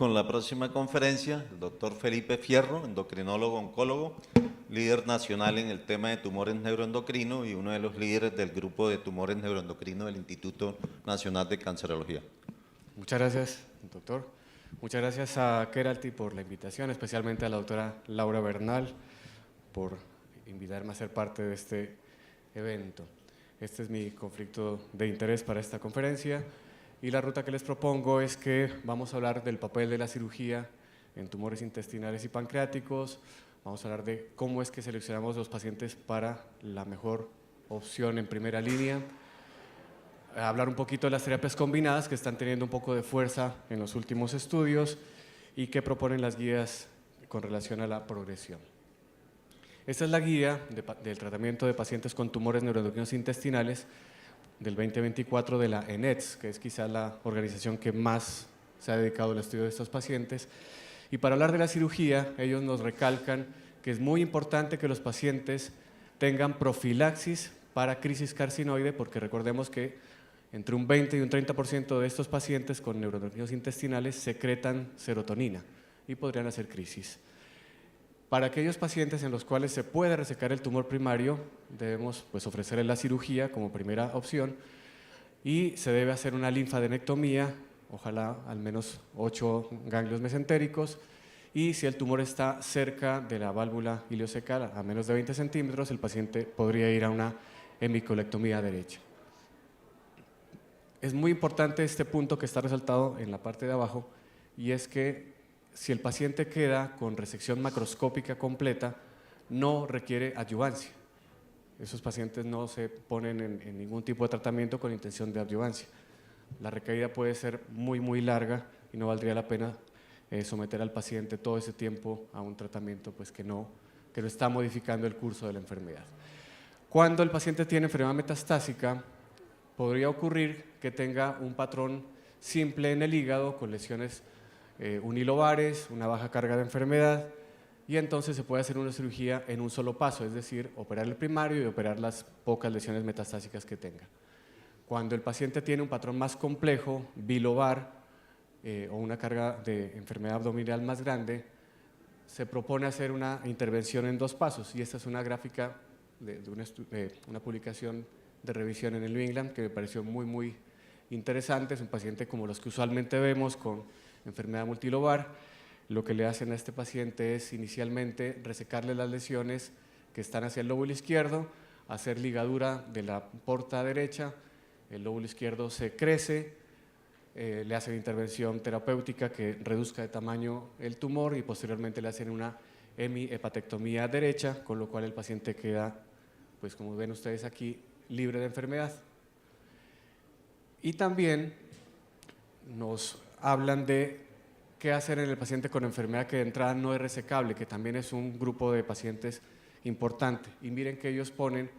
con la próxima conferencia, el doctor Felipe Fierro, endocrinólogo oncólogo, líder nacional en el tema de tumores neuroendocrinos y uno de los líderes del grupo de tumores neuroendocrinos del Instituto Nacional de Cancerología. Muchas gracias, doctor. Muchas gracias a Keralty por la invitación, especialmente a la doctora Laura Bernal por invitarme a ser parte de este evento. Este es mi conflicto de interés para esta conferencia y la ruta que les propongo es que vamos a hablar del papel de la cirugía en tumores intestinales y pancreáticos, vamos a hablar de cómo es que seleccionamos los pacientes para la mejor opción en primera línea, hablar un poquito de las terapias combinadas que están teniendo un poco de fuerza en los últimos estudios y que proponen las guías con relación a la progresión. Esta es la guía del tratamiento de pacientes con tumores neuroendocrinos intestinales del 2024 de la ENETS, que es quizá la organización que más se ha dedicado al estudio de estos pacientes. Y para hablar de la cirugía, ellos nos recalcan que es muy importante que los pacientes tengan profilaxis para crisis carcinoide, porque recordemos que entre un 20 y un 30% de estos pacientes con neuroendocrinos intestinales secretan serotonina y podrían hacer crisis. Para aquellos pacientes en los cuales se puede resecar el tumor primario, debemos ofrecerles la cirugía como primera opción y se debe hacer una linfadenectomía, ojalá al menos 8 ganglios mesentéricos, y si el tumor está cerca de la válvula ileocecal a menos de 20 centímetros, el paciente podría ir a una hemicolectomía derecha. Es muy importante este punto que está resaltado en la parte de abajo, y es que si el paciente queda con resección macroscópica completa, no requiere adyuvancia. Esos pacientes no se ponen en ningún tipo de tratamiento con intención de adyuvancia. La recaída puede ser muy larga y no valdría la pena someter al paciente todo ese tiempo a un tratamiento que no está modificando el curso de la enfermedad. Cuando el paciente tiene enfermedad metastásica, podría ocurrir que tenga un patrón simple en el hígado con lesiones unilobares, una baja carga de enfermedad, y entonces se puede hacer una cirugía en un solo paso, es decir, operar el primario y operar las pocas lesiones metastásicas que tenga. Cuando el paciente tiene un patrón más complejo, bilobar, o una carga de enfermedad abdominal más grande, se propone hacer una intervención en 2 pasos, y esta es una gráfica de una publicación de revisión en el New England que me pareció muy interesante. Es un paciente como los que usualmente vemos con enfermedad multilobar. Lo que le hacen a este paciente es inicialmente resecarle las lesiones que están hacia el lóbulo izquierdo, hacer ligadura de la porta derecha, el lóbulo izquierdo se crece, le hacen intervención terapéutica que reduzca de tamaño el tumor y posteriormente le hacen una hemihepatectomía derecha, con lo cual el paciente queda, como ven ustedes aquí, libre de enfermedad. Y también nos hablan de qué hacer en el paciente con enfermedad que de entrada no es resecable, que también es un grupo de pacientes importante. Y miren que ellos ponen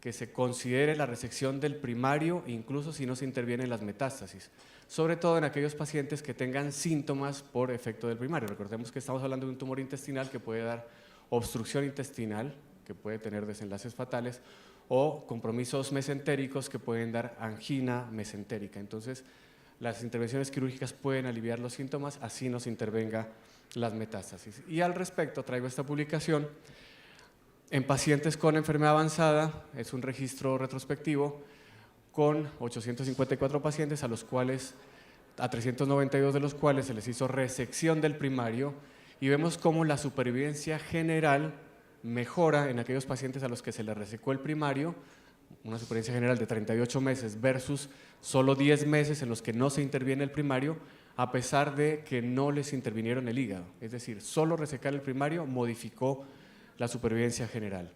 que se considere la resección del primario incluso si no se intervienen las metástasis, sobre todo en aquellos pacientes que tengan síntomas por efecto del primario. Recordemos que estamos hablando de un tumor intestinal que puede dar obstrucción intestinal, que puede tener desenlaces fatales, o compromisos mesentéricos que pueden dar angina mesentérica. Entonces, las intervenciones quirúrgicas pueden aliviar los síntomas, así no se intervenga las metástasis. Y al respecto traigo esta publicación en pacientes con enfermedad avanzada, es un registro retrospectivo con 854 pacientes a 392 de los cuales se les hizo resección del primario, y vemos cómo la supervivencia general mejora en aquellos pacientes a los que se les resecó el primario, una supervivencia general de 38 meses versus solo 10 meses en los que no se interviene el primario, a pesar de que no les intervinieron el hígado. Es decir, solo resecar el primario modificó la supervivencia general.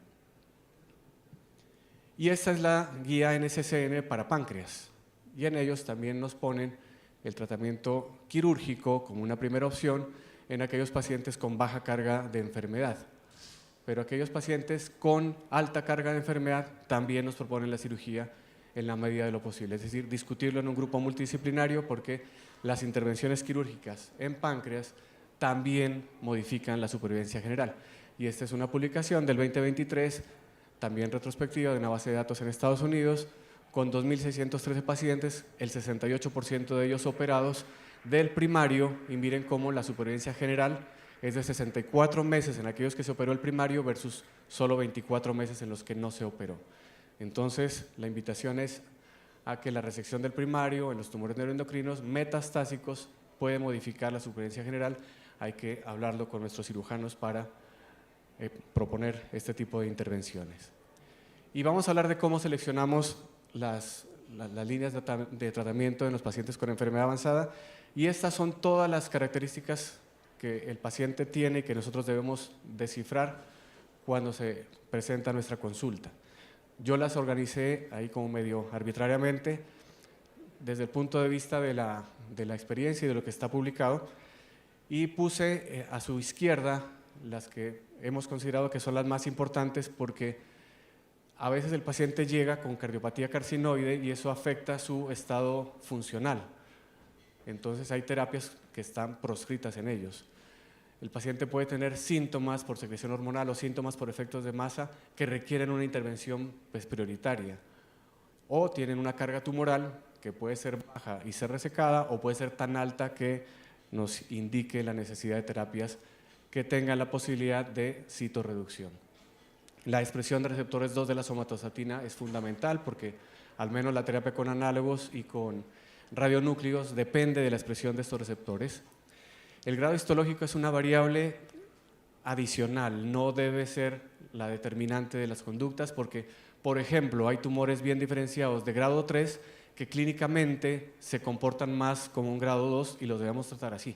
Y esta es la guía NCCN para páncreas, y en ellos también nos ponen el tratamiento quirúrgico como una primera opción en aquellos pacientes con baja carga de enfermedad. Pero aquellos pacientes con alta carga de enfermedad también nos proponen la cirugía en la medida de lo posible, es decir, discutirlo en un grupo multidisciplinario, porque las intervenciones quirúrgicas en páncreas también modifican la supervivencia general. Y esta es una publicación del 2023, también retrospectiva de una base de datos en Estados Unidos, con 2.613 pacientes, el 68% de ellos operados, del primario y miren cómo la supervivencia general es de 64 meses en aquellos que se operó el primario versus solo 24 meses en los que no se operó. Entonces, la invitación es a que la resección del primario en los tumores neuroendocrinos metastásicos puede modificar la supervivencia general. Hay que hablarlo con nuestros cirujanos para proponer este tipo de intervenciones. Y vamos a hablar de cómo seleccionamos las líneas de tratamiento en los pacientes con enfermedad avanzada, y estas son todas las características que el paciente tiene y que nosotros debemos descifrar cuando se presenta nuestra consulta. Yo las organicé ahí como medio arbitrariamente desde el punto de vista de la experiencia y de lo que está publicado, y puse a su izquierda las que hemos considerado que son las más importantes, porque a veces el paciente llega con cardiopatía carcinoide y eso afecta su estado funcional. Entonces hay terapias que están proscritas en ellos. El paciente puede tener síntomas por secreción hormonal o síntomas por efectos de masa que requieren una intervención prioritaria, o tienen una carga tumoral que puede ser baja y ser resecada, o puede ser tan alta que nos indique la necesidad de terapias que tengan la posibilidad de citorreducción. La expresión de receptores 2 de la somatostatina es fundamental, porque al menos la terapia con análogos y con radionúcleos depende de la expresión de estos receptores. El grado histológico es una variable adicional, no debe ser la determinante de las conductas, porque, por ejemplo, hay tumores bien diferenciados de grado 3 que clínicamente se comportan más como un grado 2 y los debemos tratar así.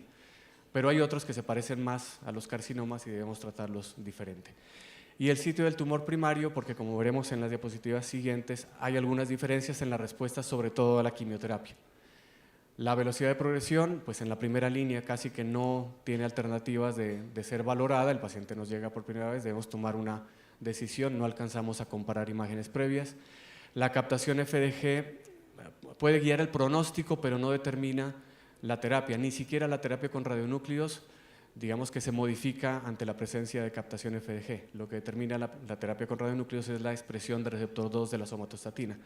Pero hay otros que se parecen más a los carcinomas y debemos tratarlos diferente. Y el sitio del tumor primario, porque como veremos en las diapositivas siguientes, hay algunas diferencias en la respuesta, sobre todo a la quimioterapia. La velocidad de progresión, pues en la primera línea casi que no tiene alternativas de ser valorada. El paciente nos llega por primera vez, debemos tomar una decisión, no alcanzamos a comparar imágenes previas. La captación FDG puede guiar el pronóstico, pero no determina la terapia, ni siquiera la terapia con radionúcleos, digamos que se modifica ante la presencia de captación FDG. Lo que determina la terapia con radionúcleos es la expresión de receptor 2 de la somatostatina.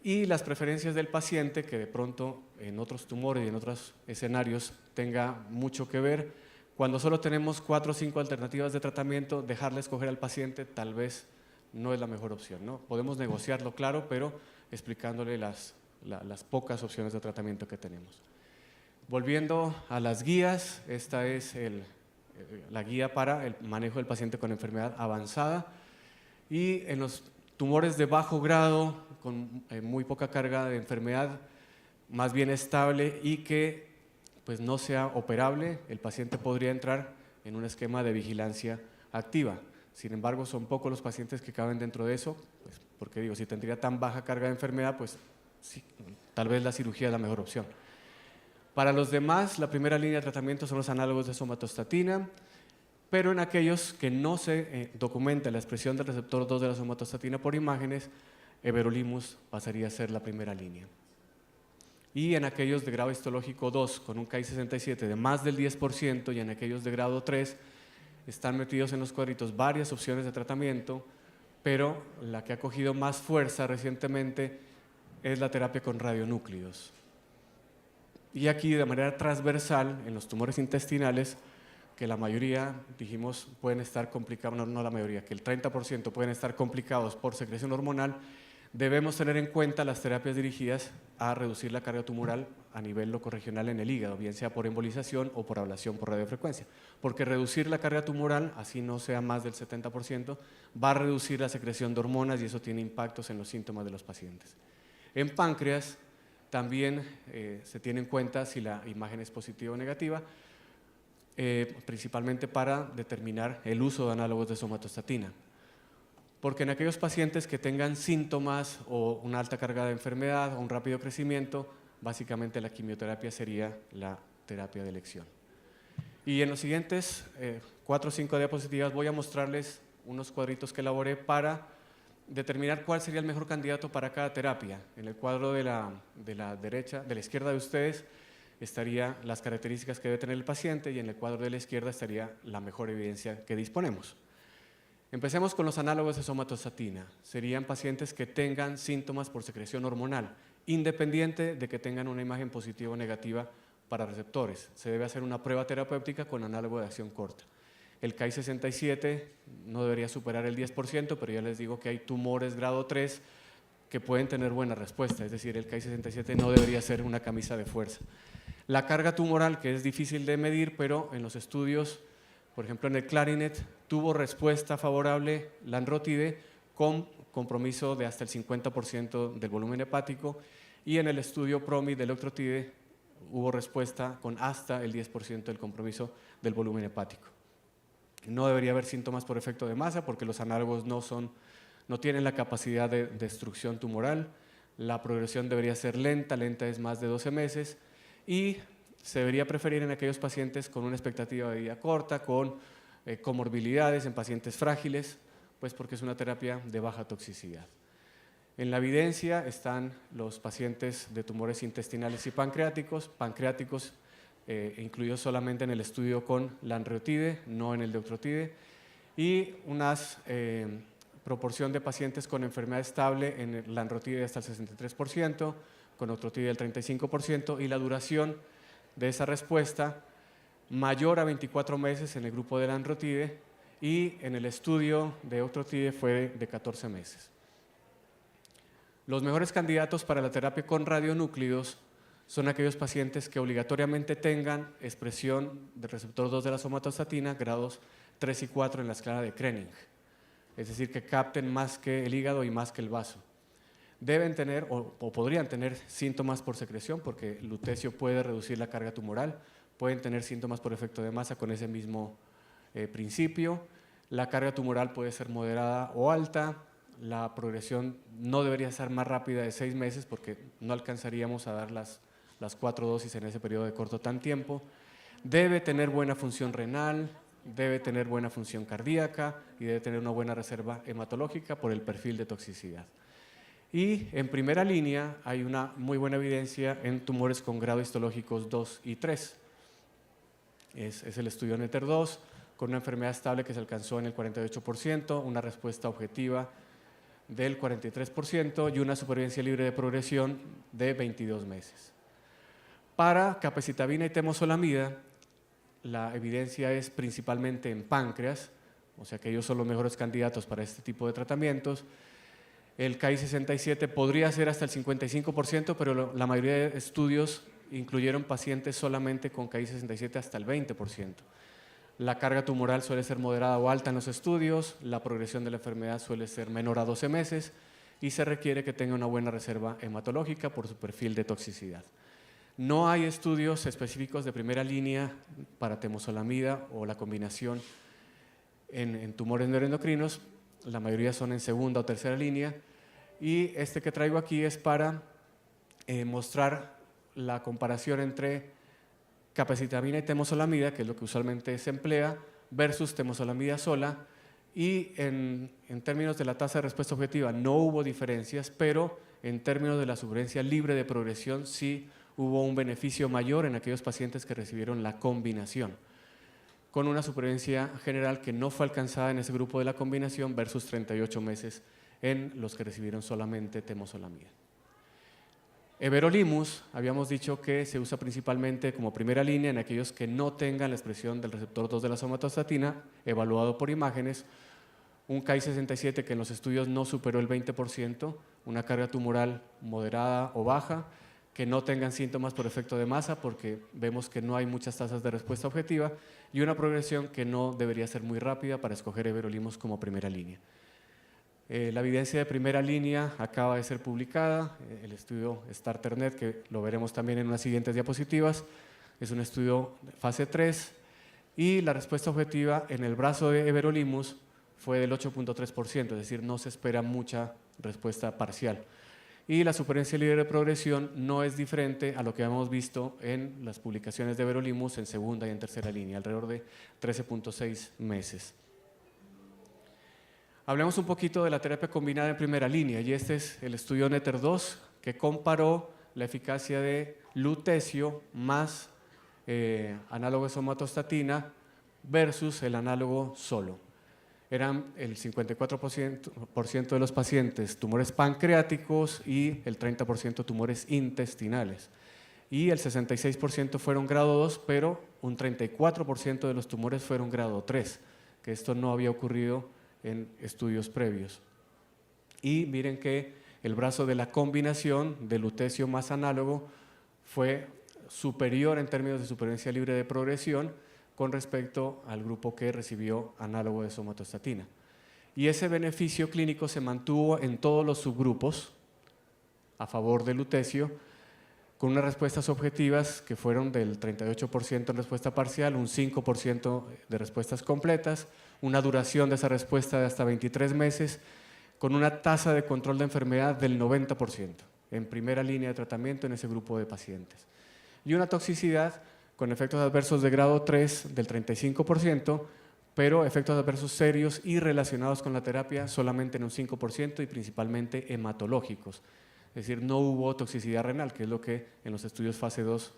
Y las preferencias del paciente, que de pronto en otros tumores y en otros escenarios tenga mucho que ver. Cuando solo tenemos 4 o 5 alternativas de tratamiento, dejarle escoger al paciente tal vez no es la mejor opción, ¿no? Podemos negociarlo, claro, pero explicándole las pocas opciones de tratamiento que tenemos. Volviendo a las guías, esta es la guía para el manejo del paciente con enfermedad avanzada, y en los tumores de bajo grado, con muy poca carga de enfermedad, más bien estable y que pues, no sea operable, el paciente podría entrar en un esquema de vigilancia activa. Sin embargo, son pocos los pacientes que caben dentro de eso, pues, porque digo, si tendría tan baja carga de enfermedad, pues sí, tal vez la cirugía es la mejor opción. Para los demás, la primera línea de tratamiento son los análogos de somatostatina, pero en aquellos que no se documenta la expresión del receptor 2 de la somatostatina por imágenes, everolimus pasaría a ser la primera línea. Y en aquellos de grado histológico 2 con un Ki-67 de más del 10%, y en aquellos de grado 3 están metidos en los cuadritos varias opciones de tratamiento, pero la que ha cogido más fuerza recientemente es la terapia con radionúcleos. Y aquí de manera transversal en los tumores intestinales, que la mayoría, dijimos, pueden estar complicados, no la mayoría, que el 30% pueden estar complicados por secreción hormonal, debemos tener en cuenta las terapias dirigidas a reducir la carga tumoral a nivel locorregional en el hígado, bien sea por embolización o por ablación por radiofrecuencia, porque reducir la carga tumoral, así no sea más del 70%, va a reducir la secreción de hormonas y eso tiene impactos en los síntomas de los pacientes. En páncreas también se tiene en cuenta si la imagen es positiva o negativa, principalmente para determinar el uso de análogos de somatostatina. Porque en aquellos pacientes que tengan síntomas o una alta carga de enfermedad o un rápido crecimiento, básicamente la quimioterapia sería la terapia de elección. Y en los siguientes 4 o 5 diapositivas voy a mostrarles unos cuadritos que elaboré para determinar cuál sería el mejor candidato para cada terapia. En el cuadro de la izquierda de ustedes estarían las características que debe tener el paciente, y en el cuadro de la izquierda estaría la mejor evidencia que disponemos. Empecemos con los análogos de somatostatina. Serían pacientes que tengan síntomas por secreción hormonal, independiente de que tengan una imagen positiva o negativa para receptores. Se debe hacer una prueba terapéutica con análogo de acción corta. El Ki-67 no debería superar el 10%, pero ya les digo que hay tumores grado 3 que pueden tener buena respuesta, es decir, el Ki-67 no debería ser una camisa de fuerza. La carga tumoral, que es difícil de medir, pero en los estudios, por ejemplo en el Clarinet, tuvo respuesta favorable lanrotide con compromiso de hasta el 50% del volumen hepático, y en el estudio PROMI del octrotide hubo respuesta con hasta el 10% del compromiso del volumen hepático. No debería haber síntomas por efecto de masa porque los análogos no tienen la capacidad de destrucción tumoral. La progresión debería ser lenta es más de 12 meses, y se debería preferir en aquellos pacientes con una expectativa de vida corta, con comorbilidades, en pacientes frágiles, pues porque es una terapia de baja toxicidad. En la evidencia están los pacientes de tumores intestinales y pancreáticos, incluidos solamente en el estudio con lanreotide, no en el de octrotide, y una proporción de pacientes con enfermedad estable en el lanreotide hasta el 63%, con octrotide el 35%, y la duración de esa respuesta mayor a 24 meses en el grupo de lanreotide, y en el estudio de octrotide fue de 14 meses. Los mejores candidatos para la terapia con radionúclidos son aquellos pacientes que obligatoriamente tengan expresión del receptor 2 de la somatostatina, grados 3 y 4 en la escala de Krenning, es decir, que capten más que el hígado y más que el vaso. Deben tener o podrían tener síntomas por secreción, porque el lutecio puede reducir la carga tumoral, pueden tener síntomas por efecto de masa con ese mismo principio. La carga tumoral puede ser moderada o alta. La progresión no debería ser más rápida de 6 meses porque no alcanzaríamos a dar las 4 dosis en ese periodo de corto tan tiempo. Debe tener buena función renal, debe tener buena función cardíaca y debe tener una buena reserva hematológica por el perfil de toxicidad. Y en primera línea hay una muy buena evidencia en tumores con grado histológicos 2 y 3. Es el estudio NETTER-2 con una enfermedad estable que se alcanzó en el 48%, una respuesta objetiva del 43% y una supervivencia libre de progresión de 22 meses. Para capecitabina y temozolomida, la evidencia es principalmente en páncreas, o sea que ellos son los mejores candidatos para este tipo de tratamientos. El Ki-67 podría ser hasta el 55%, pero la mayoría de estudios incluyeron pacientes solamente con Ki-67 hasta el 20%. La carga tumoral suele ser moderada o alta en los estudios, la progresión de la enfermedad suele ser menor a 12 meses y se requiere que tenga una buena reserva hematológica por su perfil de toxicidad. No hay estudios específicos de primera línea para temozolomida o la combinación en tumores neuroendocrinos, la mayoría son en segunda o tercera línea, y este que traigo aquí es para mostrar la comparación entre capecitabina y temozolomida, que es lo que usualmente se emplea, versus temozolomida sola, y en términos de la tasa de respuesta objetiva no hubo diferencias, pero en términos de la supervivencia libre de progresión sí hubo un beneficio mayor en aquellos pacientes que recibieron la combinación, con una supervivencia general que no fue alcanzada en ese grupo de la combinación versus 38 meses en los que recibieron solamente temozolomida. Everolimus, habíamos dicho que se usa principalmente como primera línea en aquellos que no tengan la expresión del receptor 2 de la somatostatina, evaluado por imágenes, un Ki-67 que en los estudios no superó el 20%, una carga tumoral moderada o baja, que no tengan síntomas por efecto de masa porque vemos que no hay muchas tasas de respuesta objetiva, y una progresión que no debería ser muy rápida para escoger everolimus como primera línea. La evidencia de primera línea acaba de ser publicada, el estudio StarterNet, que lo veremos también en unas siguientes diapositivas, es un estudio fase 3 y la respuesta objetiva en el brazo de everolimus fue del 8.3%, es decir, no se espera mucha respuesta parcial. Y la supervivencia libre de progresión no es diferente a lo que hemos visto en las publicaciones de everolimus en segunda y en tercera línea, alrededor de 13.6 meses. Hablemos un poquito de la terapia combinada en primera línea, y este es el estudio NETTER-2 que comparó la eficacia de lutecio más análogo de somatostatina versus el análogo solo. Eran el 54% de los pacientes tumores pancreáticos y el 30% tumores intestinales. y el 66% fueron grado 2, pero un 34% de los tumores fueron grado 3, que esto no había ocurrido en estudios previos. Y miren que el brazo de la combinación de lutecio más análogo fue superior en términos de supervivencia libre de progresión con respecto al grupo que recibió análogo de somatostatina. Y ese beneficio clínico se mantuvo en todos los subgrupos a favor del lutecio, con unas respuestas objetivas que fueron del 38% en respuesta parcial, un 5% de respuestas completas, una duración de esa respuesta de hasta 23 meses, con una tasa de control de enfermedad del 90% en primera línea de tratamiento en ese grupo de pacientes. Y una toxicidad con efectos adversos de grado 3 del 35%, pero efectos adversos serios y relacionados con la terapia solamente en un 5% y principalmente hematológicos. Es decir, no hubo toxicidad renal, que es lo que en los estudios fase 2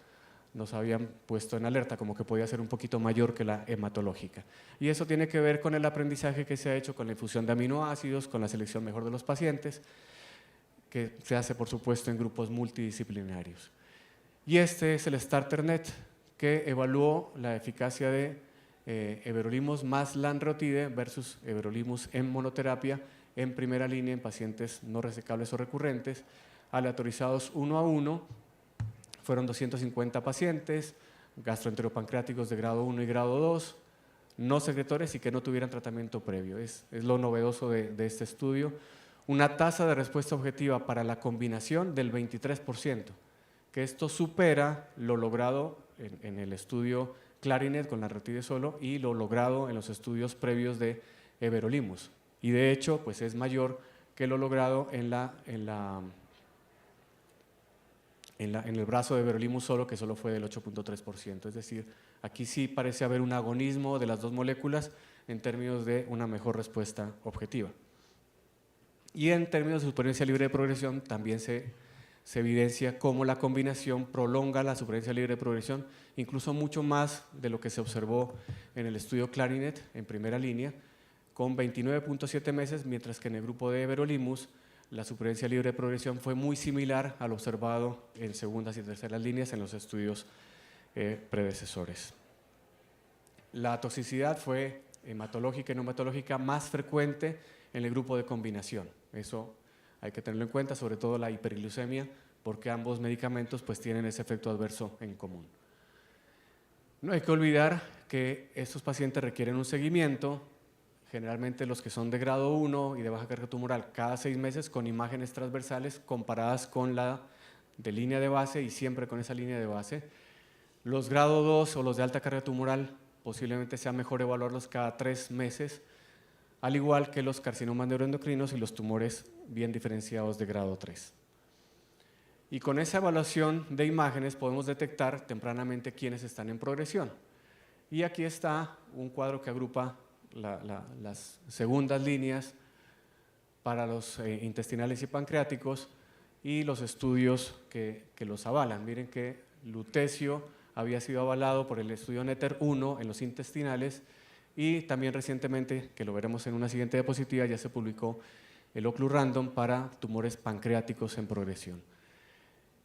nos habían puesto en alerta, como que podía ser un poquito mayor que la hematológica. Y eso tiene que ver con el aprendizaje que se ha hecho con la infusión de aminoácidos, con la selección mejor de los pacientes, que se hace, por supuesto, en grupos multidisciplinarios. Y este es el StarterNet, que evaluó la eficacia de everolimus más lanreotide versus everolimus en monoterapia en primera línea en pacientes no resecables o recurrentes, aleatorizados 1 a 1. Fueron 250 pacientes, gastroenteropancreáticos de grado 1 y grado 2, no secretores y que no tuvieran tratamiento previo. Es lo novedoso de este estudio. Una tasa de respuesta objetiva para la combinación del 23%, que esto supera lo logrado en el estudio Clarinet con la lanreotide solo y lo logrado en los estudios previos de everolimus. Y de hecho, pues es mayor que lo logrado en el brazo de everolimus solo, que solo fue del 8.3%. Es decir, aquí sí parece haber un agonismo de las dos moléculas en términos de una mejor respuesta objetiva. Y en términos de supervivencia libre de progresión también se evidencia cómo la combinación prolonga la supervivencia libre de progresión, incluso mucho más de lo que se observó en el estudio Clarinet en primera línea, con 29.7 meses, mientras que en el grupo de everolimus la supervivencia libre de progresión fue muy similar al observado en segundas y terceras líneas en los estudios predecesores. La toxicidad fue hematológica y no hematológica más frecuente en el grupo de combinación. Eso hay que tenerlo en cuenta, sobre todo la hiperglucemia, porque ambos medicamentos pues, tienen ese efecto adverso en común. No hay que olvidar que estos pacientes requieren un seguimiento, generalmente los que son de grado 1 y de baja carga tumoral, cada 6 meses con imágenes transversales comparadas con la de línea de base y siempre con esa línea de base. Los grado 2 o los de alta carga tumoral posiblemente sea mejor evaluarlos cada 3 meses, al igual que los carcinomas neuroendocrinos y los tumores bien diferenciados de grado 3. Y con esa evaluación de imágenes podemos detectar tempranamente quiénes están en progresión. Y aquí está un cuadro que agrupa las segundas líneas para los intestinales y pancreáticos y los estudios que los avalan. Miren que lutecio había sido avalado por el estudio NETTER-1 en los intestinales y también recientemente, que lo veremos en una siguiente diapositiva, ya se publicó el OCLU-Random para tumores pancreáticos en progresión.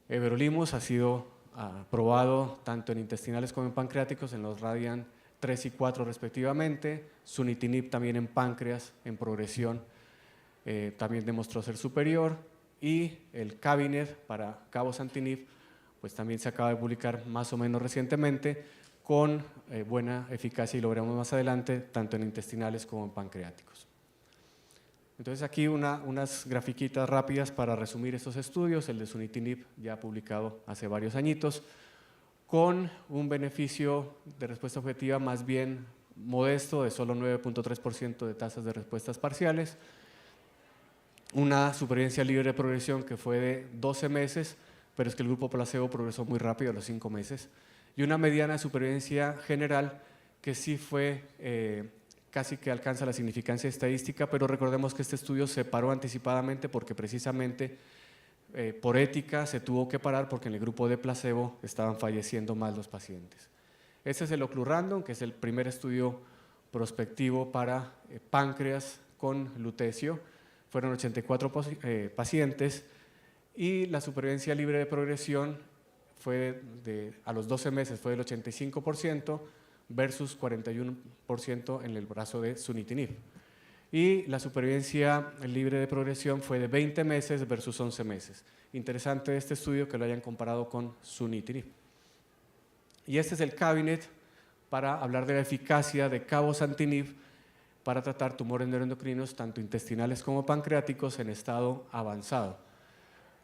Everolimus ha sido aprobado tanto en intestinales como en pancreáticos en los RADIAN 3 y 4 respectivamente. Sunitinib también en páncreas en progresión también demostró ser superior, y el Cabinet para cabozantinib pues también se acaba de publicar más o menos recientemente con buena eficacia, y lo veremos más adelante tanto en intestinales como en pancreáticos. Entonces aquí unas grafiquitas rápidas para resumir estos estudios. El de sunitinib ya publicado hace varios añitos, con un beneficio de respuesta objetiva más bien modesto, de solo 9.3% de tasas de respuestas parciales, una supervivencia libre de progresión que fue de 12 meses, pero es que el grupo placebo progresó muy rápido a los 5 meses, y una mediana de supervivencia general que sí fue casi que alcanza la significancia estadística, pero recordemos que este estudio se paró anticipadamente porque precisamente por ética se tuvo que parar porque en el grupo de placebo estaban falleciendo más los pacientes. Este es el OCLU-Random, que es el primer estudio prospectivo para páncreas con lutecio. Fueron 84 pacientes y la supervivencia libre de progresión a los 12 meses fue del 85% versus 41% en el brazo de sunitinib. Y la supervivencia libre de progresión fue de 20 meses versus 11 meses. Interesante este estudio que lo hayan comparado con sunitinib. Y este es el cabinet para hablar de la eficacia de cabozantinib para tratar tumores neuroendocrinos, tanto intestinales como pancreáticos, en estado avanzado.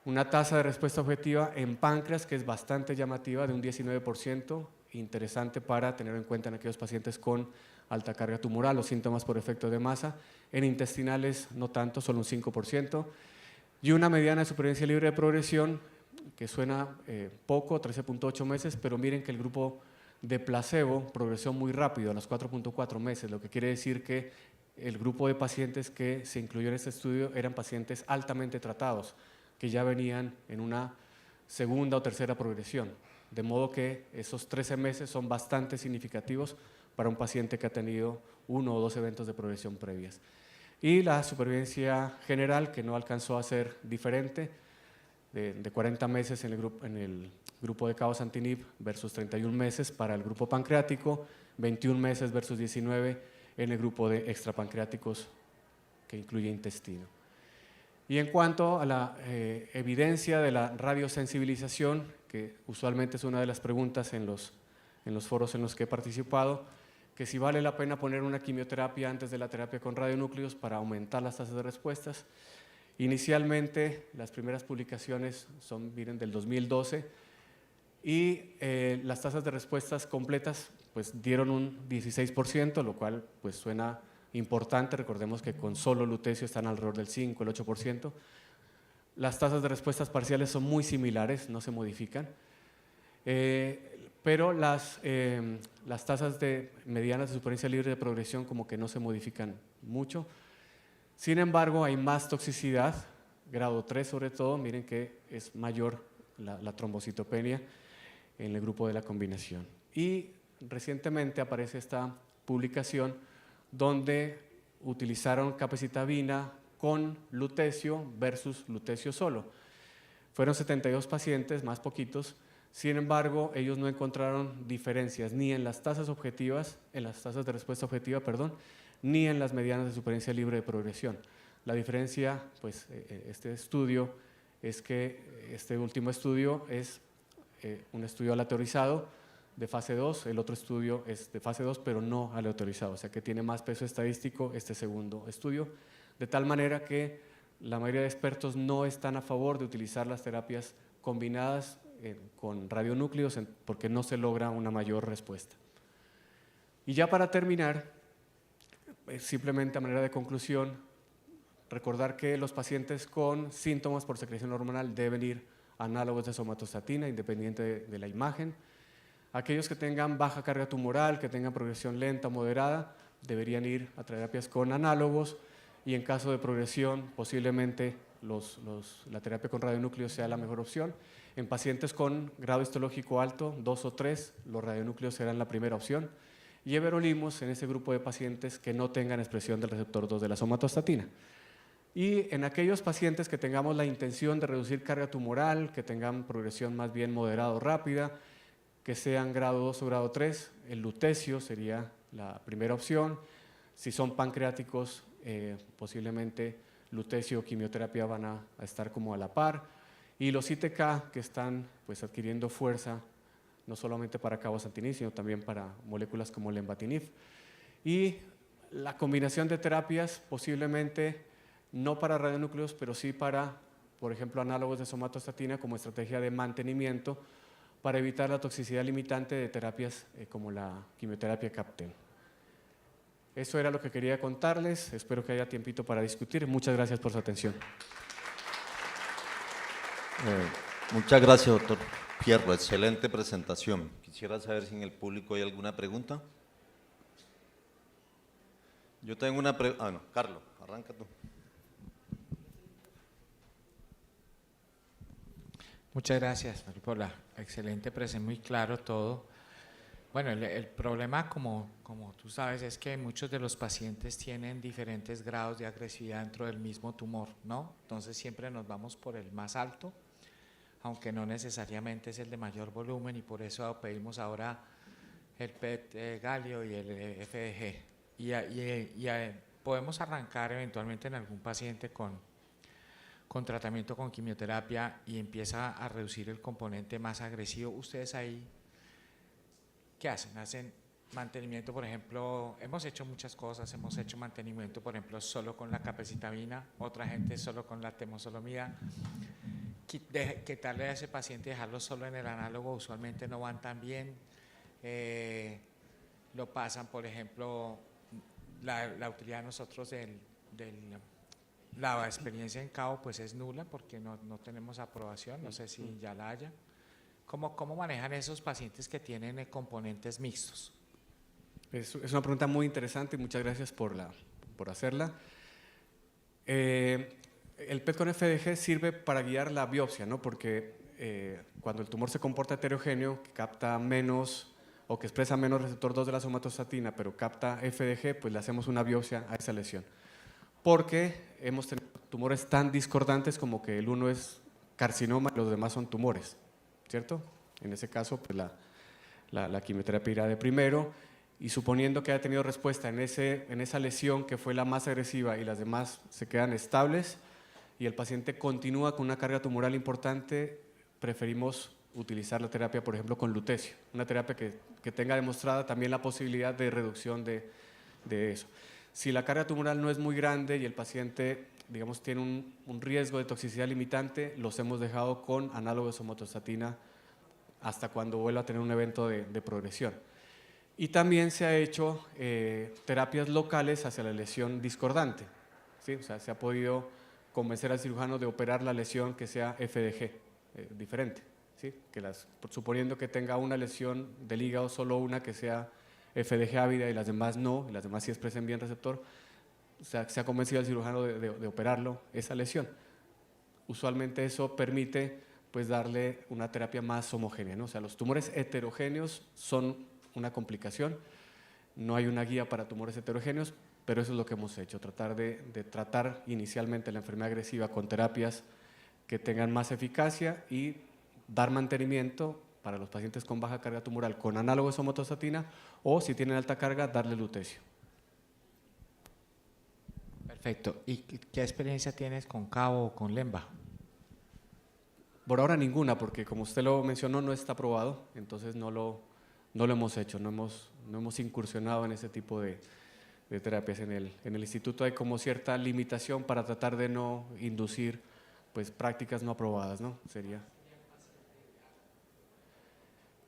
Una tasa de respuesta objetiva en páncreas que es bastante llamativa, de un 19%, interesante para tener en cuenta en aquellos pacientes con alta carga tumoral o síntomas por efecto de masa. En intestinales no tanto, solo un 5%. Y una mediana de supervivencia libre de progresión, que suena poco, 13.8 meses, pero miren que el grupo de placebo progresó muy rápido, a los 4.4 meses, lo que quiere decir que el grupo de pacientes que se incluyó en este estudio eran pacientes altamente tratados, que ya venían en una segunda o tercera progresión. De modo que esos 13 meses son bastante significativos para un paciente que ha tenido 1 o 2 eventos de progresión previas. Y la supervivencia general, que no alcanzó a ser diferente, de 40 meses en el grupo de cabozantinib versus 31 meses para el grupo pancreático, 21 meses versus 19 en el grupo de extrapancreáticos que incluye intestino. Y en cuanto a la evidencia de la radiosensibilización, que usualmente es una de las preguntas en los foros en los que he participado, que si vale la pena poner una quimioterapia antes de la terapia con radionúcleos para aumentar las tasas de respuestas. Inicialmente, las primeras publicaciones vienen del 2012 y las tasas de respuestas completas pues, dieron un 16%, lo cual pues, suena importante. Recordemos que con solo lutecio están alrededor del 5, el 8%. Las tasas de respuestas parciales son muy similares, no se modifican. Pero las tasas medianas de supervivencia libre de progresión como que no se modifican mucho. Sin embargo, hay más toxicidad, grado 3 sobre todo, miren que es mayor la trombocitopenia en el grupo de la combinación. Y recientemente aparece esta publicación donde utilizaron capecitabina con lutecio versus lutecio solo. Fueron 72 pacientes, más poquitos. Sin embargo, ellos no encontraron diferencias ni en las tasas objetivas, en las tasas de respuesta objetiva, perdón, ni en las medianas de supervivencia libre de progresión. La diferencia, pues, este estudio es que este último estudio es un estudio aleatorizado de fase 2, el otro estudio es de fase 2, pero no aleatorizado, o sea que tiene más peso estadístico este segundo estudio, de tal manera que la mayoría de expertos no están a favor de utilizar las terapias combinadas con radionúcleos porque no se logra una mayor respuesta. Y ya para terminar, simplemente a manera de conclusión, recordar que los pacientes con síntomas por secreción hormonal deben ir a análogos de somatostatina, independiente de la imagen. Aquellos que tengan baja carga tumoral, que tengan progresión lenta o moderada, deberían ir a terapias con análogos y en caso de progresión, posiblemente la terapia con radionúcleos sea la mejor opción. En pacientes con grado histológico alto, 2 o 3, los radionúcleos serán la primera opción. Y everolimus en ese grupo de pacientes que no tengan expresión del receptor 2 de la somatostatina. Y en aquellos pacientes que tengamos la intención de reducir carga tumoral, que tengan progresión más bien moderada o rápida, que sean grado 2 o grado 3, el lutecio sería la primera opción. Si son pancreáticos, posiblemente lutecio o quimioterapia van a estar como a la par. Y los ITK que están pues, adquiriendo fuerza, no solamente para cabozantinib, sino también para moléculas como lenvatinib. Y la combinación de terapias, posiblemente no para radionúcleos, pero sí para, por ejemplo, análogos de somatostatina como estrategia de mantenimiento para evitar la toxicidad limitante de terapias como la quimioterapia CAPTEM. Eso era lo que quería contarles, espero que haya tiempito para discutir. Muchas gracias por su atención. Muchas gracias, doctor Fierro, excelente presentación. Quisiera saber si en el público hay alguna pregunta. Yo tengo una pregunta. No, Carlos, arranca tú. Muchas gracias por la excelente presentación, muy claro todo. Bueno, el problema, como tú sabes, es que muchos de los pacientes tienen diferentes grados de agresividad dentro del mismo tumor, ¿no? Entonces siempre nos vamos por el más alto. aunque no necesariamente es el de mayor volumen, y por eso pedimos ahora el PET galio y el FDG. Podemos arrancar eventualmente en algún paciente con tratamiento con quimioterapia y empieza a reducir el componente más agresivo. Ustedes ahí, ¿qué hacen? Hacen mantenimiento, por ejemplo, hemos hecho muchas cosas, hemos hecho mantenimiento, por ejemplo, solo con la capecitabina, otra gente solo con la temozolomida. Quitarle a ese paciente y dejarlo solo en el análogo usualmente no van tan bien. Lo pasan, por ejemplo, la utilidad de nosotros la experiencia en CAO pues es nula porque no tenemos aprobación, no sé si ya la haya. ¿Cómo manejan esos pacientes que tienen componentes mixtos? Es una pregunta muy interesante y muchas gracias por hacerla. El PET con FDG sirve para guiar la biopsia, ¿no? Porque cuando el tumor se comporta heterogéneo, que capta menos o que expresa menos receptor 2 de la somatostatina, pero capta FDG, pues le hacemos una biopsia a esa lesión. Porque hemos tenido tumores tan discordantes como que el uno es carcinoma y los demás son tumores, ¿cierto? En ese caso, pues la quimioterapia irá de primero, y suponiendo que haya tenido respuesta en esa lesión que fue la más agresiva y las demás se quedan estables y el paciente continúa con una carga tumoral importante, preferimos utilizar la terapia, por ejemplo, con lutecio, una terapia que tenga demostrada también la posibilidad de reducción de eso. Si la carga tumoral no es muy grande y el paciente, digamos, tiene un riesgo de toxicidad limitante, los hemos dejado con análogos de somatostatina hasta cuando vuelva a tener un evento de progresión. Y también se ha hecho terapias locales hacia la lesión discordante, ¿sí? O sea, se ha podido convencer al cirujano de operar la lesión que sea FDG, diferente, ¿sí? Suponiendo que tenga una lesión del hígado, solo una que sea FDG ávida y las demás no, y las demás sí expresen bien receptor, se ha convencido al cirujano de operarlo, esa lesión. Usualmente eso permite pues darle una terapia más homogénea, ¿no? O sea, los tumores heterogéneos son una complicación, no hay una guía para tumores heterogéneos, pero eso es lo que hemos hecho, tratar de tratar inicialmente la enfermedad agresiva con terapias que tengan más eficacia y dar mantenimiento para los pacientes con baja carga tumoral con análogo de somatostatina o si tienen alta carga, darle lutecio. Perfecto. ¿Y qué experiencia tienes con CAO o con LEMBA? Por ahora ninguna, porque como usted lo mencionó, no está aprobado, entonces no lo hemos hecho, no hemos incursionado en ese tipo de terapias. En el instituto hay como cierta limitación para tratar de no inducir pues, prácticas no aprobadas, ¿no? Sería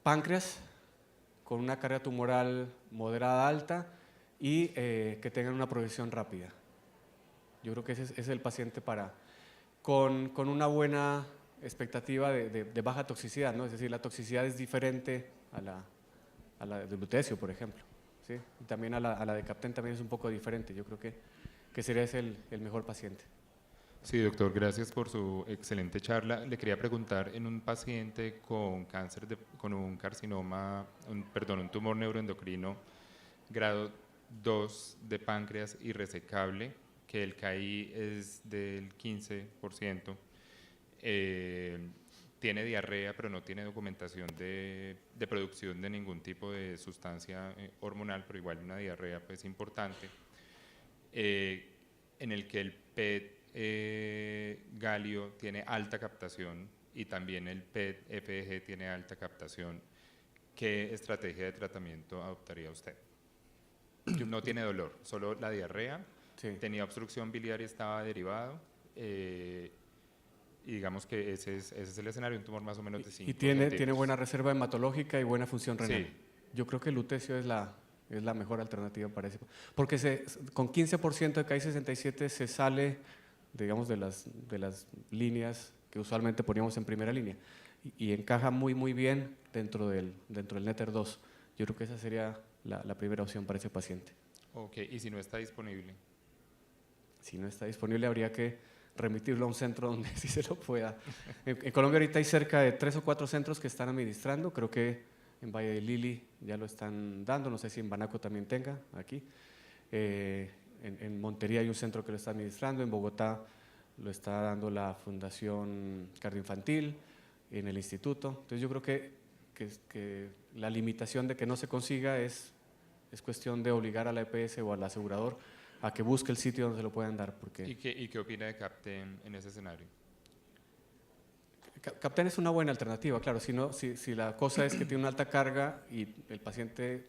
páncreas con una carga tumoral moderada alta y que tengan una progresión rápida. Yo creo que ese es el paciente con una buena expectativa de baja toxicidad, ¿no? Es decir, la toxicidad es diferente a la de lutecio, por ejemplo, ¿sí? Y también a la de Capten también es un poco diferente. Yo creo que sería ese el mejor paciente. Sí, doctor, gracias por su excelente charla. Le quería preguntar, en un paciente con con un carcinoma, un tumor neuroendocrino grado 2 de páncreas irresecable, que el KI es del 15%, tiene diarrea, pero no tiene documentación de producción de ningún tipo de sustancia hormonal, pero igual una diarrea pues importante, en el que el PET galio tiene alta captación y también el PET FDG tiene alta captación. ¿Qué estrategia de tratamiento adoptaría usted? No tiene dolor, solo la diarrea, Sí. tenía obstrucción biliar y estaba derivado, y digamos que ese es el escenario, un tumor más o menos de 5 Y tiene centímetros. buena reserva hematológica y buena función renal. Sí. Yo creo que el lutecio es la mejor alternativa para eso. Porque con 15% de KI67 se sale, digamos, de las líneas que usualmente poníamos en primera línea y encaja muy bien dentro del NETTER-2. Yo creo que esa sería la primera opción para ese paciente. Ok, y si no está disponible. Si no está disponible, habría que remitirlo a un centro donde sí se lo pueda. En Colombia ahorita hay cerca de 3 o 4 centros que están administrando, creo que en Valle de Lili ya lo están dando, no sé si en Banaco también tenga, aquí. En Montería hay un centro que lo está administrando, en Bogotá lo está dando la Fundación Cardioinfantil, en el instituto. Entonces yo creo que la limitación de que no se consiga es cuestión de obligar a la EPS o al asegurador a que busque el sitio donde se lo puedan dar. Porque ¿Y qué opina de Capten en ese escenario? Capten es una buena alternativa, claro, si la cosa es que tiene una alta carga y el paciente,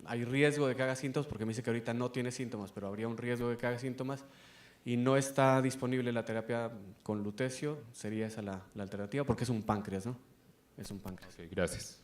hay riesgo de que haga síntomas, porque me dice que ahorita no tiene síntomas, pero habría un riesgo de que haga síntomas, y no está disponible la terapia con lutecio, sería esa la alternativa, porque es un páncreas, ¿no? Es un páncreas. Ok, gracias.